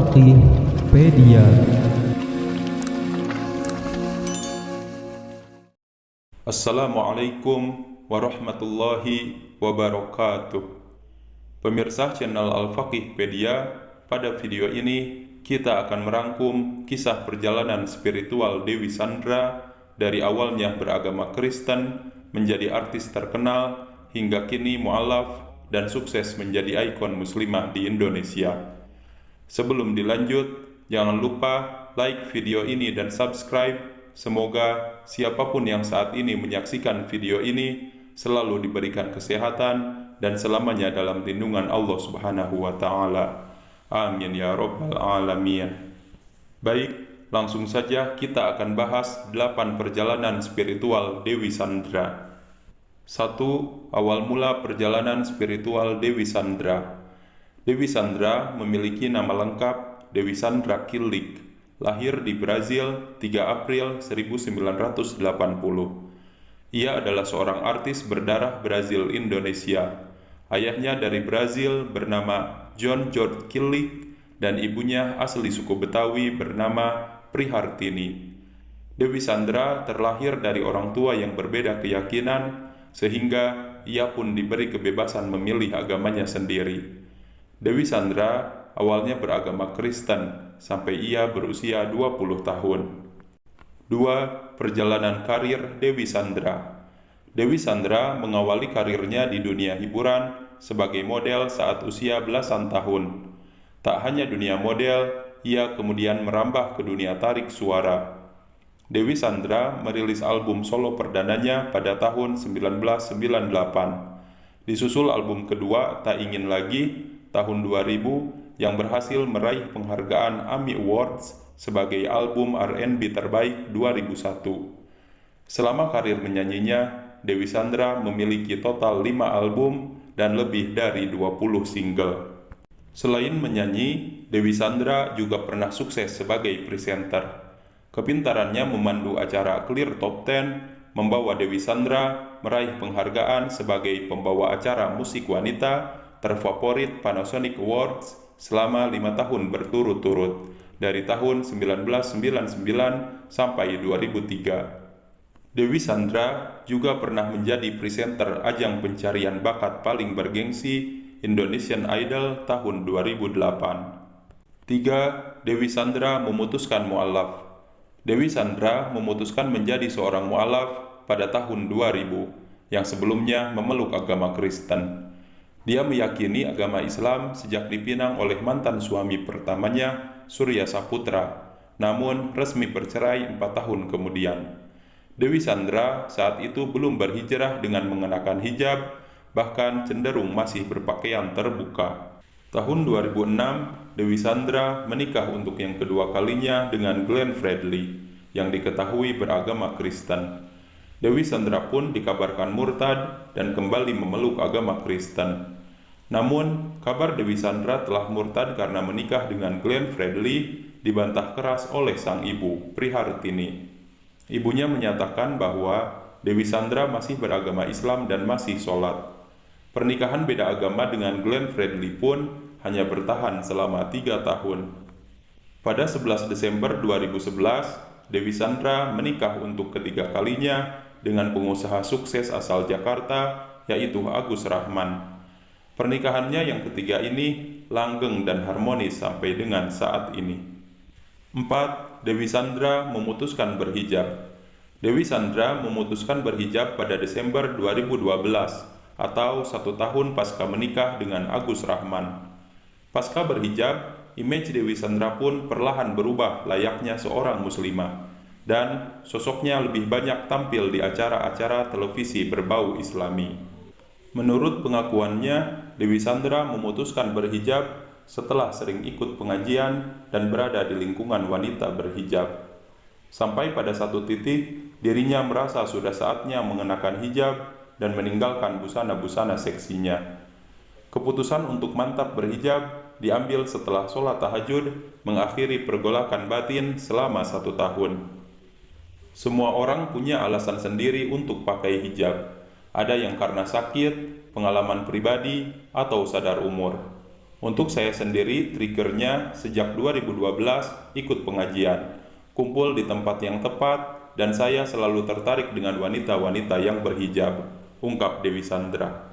Al-Faqihpedia. Assalamualaikum warahmatullahi wabarakatuh. Pemirsa channel Al-Faqihpedia, pada video ini kita akan merangkum kisah perjalanan spiritual Dewi Sandra dari awalnya beragama Kristen menjadi artis terkenal hingga kini mu'alaf dan sukses menjadi ikon muslimah di Indonesia. Sebelum dilanjut, jangan lupa like video ini dan subscribe. Semoga siapapun yang saat ini menyaksikan video ini selalu diberikan kesehatan dan selamanya dalam lindungan Allah Subhanahu wa Ta'ala. Amin ya Rabbal Alamin. Baik, langsung saja kita akan bahas 8 perjalanan spiritual Dewi Sandra. 1. Awal mula perjalanan spiritual Dewi Sandra. Dewi Sandra memiliki nama lengkap Dewi Sandra Killik, lahir di Brazil 3 April 1980. Ia adalah seorang artis berdarah Brazil Indonesia. Ayahnya dari Brazil bernama John George Killik dan ibunya asli suku Betawi bernama Prihartini. Dewi Sandra terlahir dari orang tua yang berbeda keyakinan, sehingga ia pun diberi kebebasan memilih agamanya sendiri. Dewi Sandra awalnya beragama Kristen sampai ia berusia 20 tahun. 2. Perjalanan karir Dewi Sandra. Dewi Sandra mengawali karirnya di dunia hiburan sebagai model saat usia belasan tahun. Tak hanya dunia model, ia kemudian merambah ke dunia tarik suara. Dewi Sandra merilis album solo perdananya pada tahun 1998. Disusul album kedua, Tak Ingin Lagi, tahun 2000, yang berhasil meraih penghargaan AMI Awards sebagai album R&B terbaik 2001. Selama karir menyanyinya, Dewi Sandra memiliki total 5 album dan lebih dari 20 single. Selain menyanyi, Dewi Sandra juga pernah sukses sebagai presenter. Kepintarannya memandu acara Clear Top 10 membawa Dewi Sandra meraih penghargaan sebagai pembawa acara musik wanita terfavorit Panasonic Awards selama 5 tahun berturut-turut, dari tahun 1999 sampai 2003. Dewi Sandra juga pernah menjadi presenter ajang pencarian bakat paling bergengsi Indonesian Idol tahun 2008. 3. Dewi Sandra memutuskan mu'alaf. Dewi Sandra memutuskan menjadi seorang mu'alaf pada tahun 2000, yang sebelumnya memeluk agama Kristen. Dia meyakini agama Islam sejak dipinang oleh mantan suami pertamanya, Surya Saputra, namun resmi bercerai 4 tahun kemudian. Dewi Sandra saat itu belum berhijrah dengan mengenakan hijab, bahkan cenderung masih berpakaian terbuka. Tahun 2006, Dewi Sandra menikah untuk yang kedua kalinya dengan Glenn Fredly, yang diketahui beragama Kristen. Dewi Sandra pun dikabarkan murtad dan kembali memeluk agama Kristen. Namun, kabar Dewi Sandra telah murtad karena menikah dengan Glenn Fredly dibantah keras oleh sang ibu, Prihartini. Ibunya menyatakan bahwa Dewi Sandra masih beragama Islam dan masih sholat. Pernikahan beda agama dengan Glenn Fredly pun hanya bertahan selama 3 tahun. Pada 11 Desember 2011, Dewi Sandra menikah untuk ketiga kalinya dengan pengusaha sukses asal Jakarta, yaitu Agus Rahman. Pernikahannya yang ketiga ini langgeng dan harmonis sampai dengan saat ini. 4. Dewi Sandra memutuskan berhijab. Dewi Sandra memutuskan berhijab pada Desember 2012, atau 1 tahun pasca menikah dengan Agus Rahman. Pasca berhijab, image Dewi Sandra pun perlahan berubah layaknya seorang muslimah, dan sosoknya lebih banyak tampil di acara-acara televisi berbau Islami. Menurut pengakuannya, Dewi Sandra memutuskan berhijab setelah sering ikut pengajian dan berada di lingkungan wanita berhijab. Sampai pada satu titik, dirinya merasa sudah saatnya mengenakan hijab dan meninggalkan busana-busana seksinya. Keputusan untuk mantap berhijab diambil setelah sholat tahajud mengakhiri pergolakan batin selama 1 tahun. Semua orang punya alasan sendiri untuk pakai hijab. Ada yang karena sakit, pengalaman pribadi, atau sadar umur. Untuk saya sendiri, triggernya sejak 2012 ikut pengajian, kumpul di tempat yang tepat, dan saya selalu tertarik dengan wanita-wanita yang berhijab, ungkap Dewi Sandra.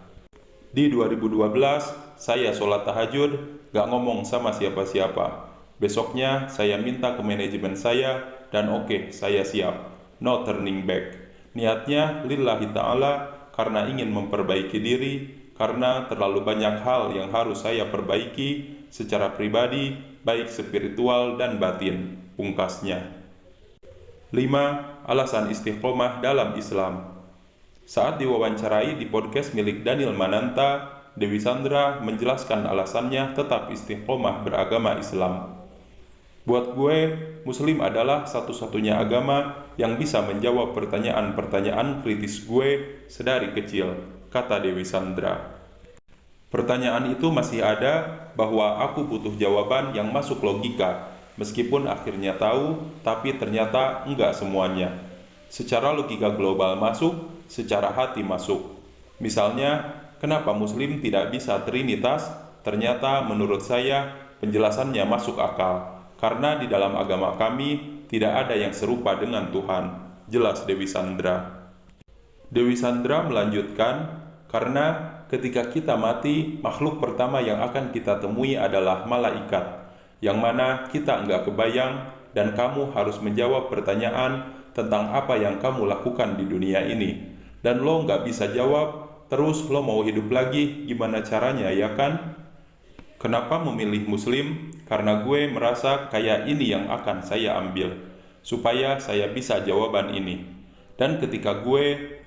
Di 2012, saya sholat tahajud, gak ngomong sama siapa-siapa. Besoknya, saya minta ke manajemen saya, dan oke, saya siap. No turning back. Niatnya lillahi ta'ala, karena ingin memperbaiki diri, karena terlalu banyak hal yang harus saya perbaiki secara pribadi, baik spiritual dan batin, pungkasnya. 5. Alasan istiqomah dalam Islam. Saat diwawancarai di podcast milik Daniel Mananta, Dewi Sandra menjelaskan alasannya tetap istiqomah beragama Islam. Buat gue, Muslim adalah satu-satunya agama yang bisa menjawab pertanyaan-pertanyaan kritis gue sedari kecil, kata Dewi Sandra. Pertanyaan itu masih ada bahwa aku butuh jawaban yang masuk logika, meskipun akhirnya tahu, tapi ternyata enggak semuanya. Secara logika global masuk, secara hati masuk. Misalnya, kenapa Muslim tidak bisa trinitas? Ternyata menurut saya penjelasannya masuk akal. Karena di dalam agama kami tidak ada yang serupa dengan Tuhan, jelas Dewi Sandra. Dewi Sandra melanjutkan, karena ketika kita mati, makhluk pertama yang akan kita temui adalah malaikat, yang mana kita enggak kebayang, dan kamu harus menjawab pertanyaan tentang apa yang kamu lakukan di dunia ini. Dan lo nggak bisa jawab, terus lo mau hidup lagi, gimana caranya, ya kan? Kenapa memilih Muslim? Karena gue merasa kayak ini yang akan saya ambil, supaya saya bisa jawaban ini. Dan ketika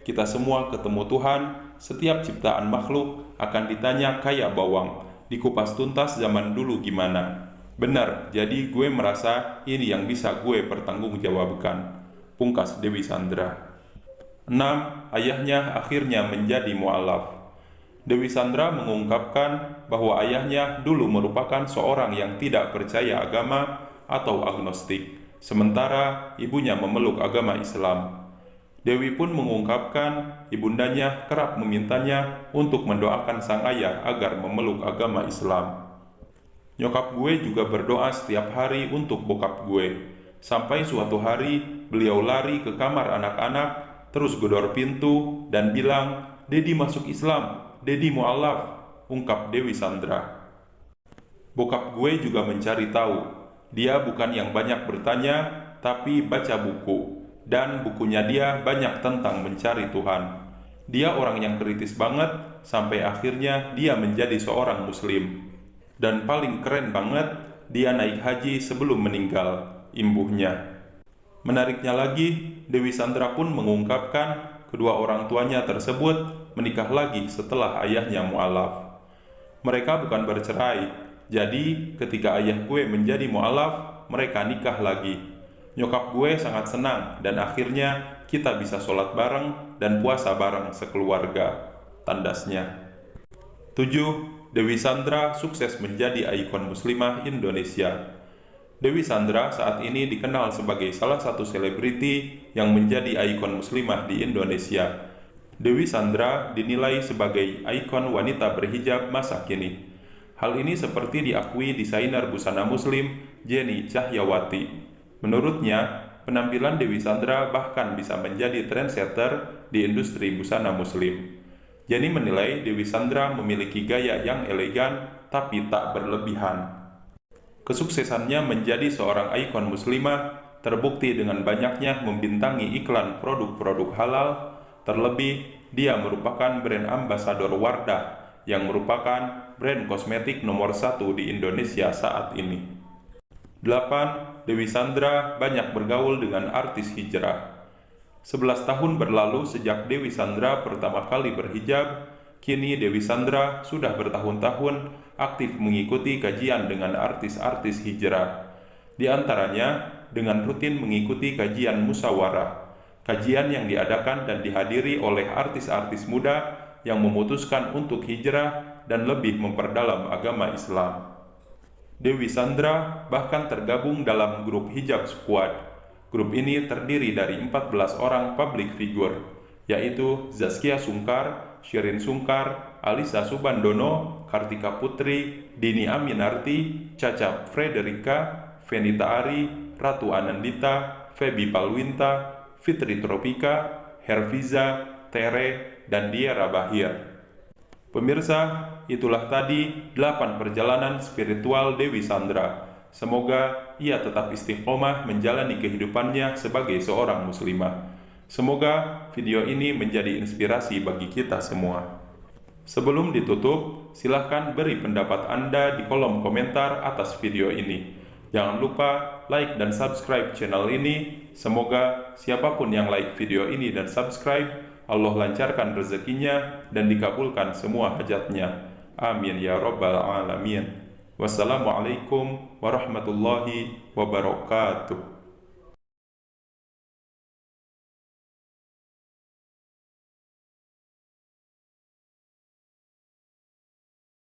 kita semua ketemu Tuhan, setiap ciptaan makhluk akan ditanya kayak bawang, dikupas tuntas zaman dulu gimana. Benar, jadi gue merasa ini yang bisa gue pertanggungjawabkan, pungkas Dewi Sandra. 6. Ayahnya akhirnya menjadi mu'alaf. Dewi Sandra mengungkapkan bahwa ayahnya dulu merupakan seorang yang tidak percaya agama atau agnostik, sementara ibunya memeluk agama Islam. Dewi pun mengungkapkan ibundanya kerap memintanya untuk mendoakan sang ayah agar memeluk agama Islam. Nyokap gue juga berdoa setiap hari untuk bokap gue, sampai suatu hari beliau lari ke kamar anak-anak, terus gedor pintu dan bilang, "Dedi masuk Islam, Dedi mu'alaf," ungkap Dewi Sandra. Bokap gue juga mencari tahu. Dia bukan yang banyak bertanya, tapi baca buku. Dan bukunya dia banyak tentang mencari Tuhan. Dia orang yang kritis banget, sampai akhirnya dia menjadi seorang Muslim. Dan paling keren banget, dia naik haji sebelum meninggal, imbuhnya. Menariknya lagi, Dewi Sandra pun mengungkapkan kedua orang tuanya tersebut menikah lagi setelah ayahnya mu'alaf. Mereka bukan bercerai, jadi ketika ayah gue menjadi mu'alaf, mereka nikah lagi. Nyokap gue sangat senang dan akhirnya kita bisa sholat bareng dan puasa bareng sekeluarga, tandasnya. 7. Dewi Sandra sukses menjadi ikon muslimah Indonesia. Dewi Sandra saat ini dikenal sebagai salah satu selebriti yang menjadi ikon muslimah di Indonesia. Dewi Sandra dinilai sebagai ikon wanita berhijab masa kini. Hal ini seperti diakui desainer busana muslim Jenny Cahyawati. Menurutnya, penampilan Dewi Sandra bahkan bisa menjadi trendsetter di industri busana muslim. Jenny menilai Dewi Sandra memiliki gaya yang elegan tapi tak berlebihan. Kesuksesannya menjadi seorang ikon muslimah terbukti dengan banyaknya membintangi iklan produk-produk halal, terlebih dia merupakan brand ambasador Wardah yang merupakan brand kosmetik nomor 1 di Indonesia saat ini. 8. Dewi Sandra banyak bergaul dengan artis hijrah. 11 tahun berlalu sejak Dewi Sandra pertama kali berhijab, kini Dewi Sandra sudah bertahun-tahun aktif mengikuti kajian dengan artis-artis hijrah. Di antaranya dengan rutin mengikuti kajian musyawarah, kajian yang diadakan dan dihadiri oleh artis-artis muda yang memutuskan untuk hijrah dan lebih memperdalam agama Islam. Dewi Sandra bahkan tergabung dalam grup Hijab Squad. Grup ini terdiri dari 14 orang public figure, yaitu Zaskia Sungkar, Shirin Sungkar, Alisa Subandono, Kartika Putri, Dini Aminarti, Caca Frederika, Venita Ari, Ratu Anandita, Feby Palwinta, Fitri Tropika, Herviza, Tere, dan Diara Bahir. Pemirsa, itulah tadi 8 perjalanan spiritual Dewi Sandra. Semoga ia tetap istiqomah menjalani kehidupannya sebagai seorang muslimah. Semoga video ini menjadi inspirasi bagi kita semua. Sebelum ditutup, silahkan beri pendapat Anda di kolom komentar atas video ini. Jangan lupa like dan subscribe channel ini. Semoga siapapun yang like video ini dan subscribe, Allah lancarkan rezekinya dan dikabulkan semua hajatnya. Amin ya rabbal alamin. Wassalamualaikum warahmatullahi wabarakatuh.